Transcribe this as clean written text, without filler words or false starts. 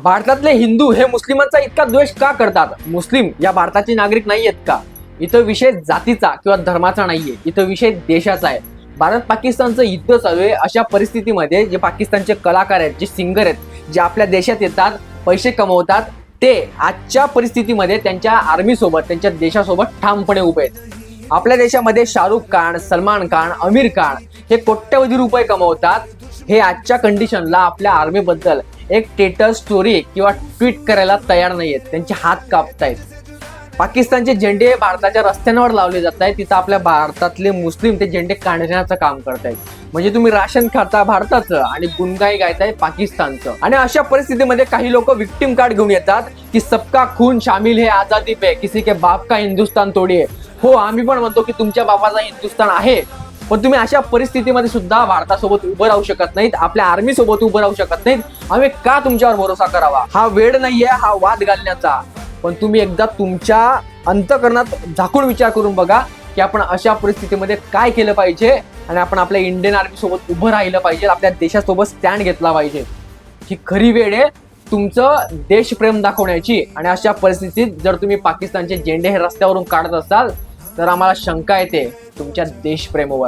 भारतातले हिंदू हे मुस्लिमांचा इतका द्वेष का करतात? मुस्लिम या भारताचे नागरिक नाही आहेत का? इथं विषय जातीचा किंवा धर्माचा नाहीये, इथं विषय देशाचा आहे. भारत पाकिस्तानचं युद्ध चालू आहे. अशा परिस्थितीमध्ये जे पाकिस्तानचे कलाकार आहेत, जे सिंगर आहेत, जे आपल्या देशात येतात, पैसे कमवतात, ते आजच्या परिस्थितीमध्ये त्यांच्या आर्मी सोबत, त्यांच्या देशासोबत ठामपणे उभे आहेत. आपल्या देशामध्ये शाहरुख खान, सलमान खान, आमिर खान हे कोट्यवधी रुपये कमवतात. हे आजच्या कंडिशनला आपल्या आर्मी बद्दल एक स्टेटस स्टोरी किंवा ट्विट करायला तयार नाहीयेत. त्यांचे हात कापतायत. पाकिस्तानचे झेंडे भारताच्या रस्त्यांवर लावले जात आहेत. तिथं आपल्या भारतातले मुस्लिम ते झेंडे काढण्याचं काम करतायत. म्हणजे तुम्ही राशन खाता भारताचं आणि गुणगाई गायताय पाकिस्तानचं. आणि अशा परिस्थितीमध्ये काही लोक विक्टिम कार्ड घेऊन येतात की सबका खून शामिल है आजादी पे, किसी के बाप का हिंदुस्तान थोडी आहे. हो, आम्ही पण म्हणतो की तुमच्या बापाचा हिंदुस्तान आहे, पण तुम्ही अशा परिस्थितीमध्ये सुद्धा भारतासोबत उभं राहू शकत नाहीत, आपल्या आर्मी सोबत उभं राहू शकत नाहीत. आम्ही का तुमच्यावर भरोसा करावा? हा वेळ नाहीये हा वाद घालण्याचा, पण तुम्ही एकदा तुमच्या अंतःकरणात झाकून विचार करून बघा की आपण अशा परिस्थितीमध्ये काय केलं पाहिजे आणि आपण आपल्या इंडियन आर्मी सोबत उभं राहिलं पाहिजे, आपल्या देशासोबत स्टँड घेतला पाहिजे. ही खरी वेळ आहे तुमचं देशप्रेम दाखवण्याची. आणि अशा परिस्थितीत जर तुम्ही पाकिस्तानचे झेंडे हे रस्त्यावरून काढत असाल तर आम्हाला शंका येते तुमच्या देशप्रेमावर.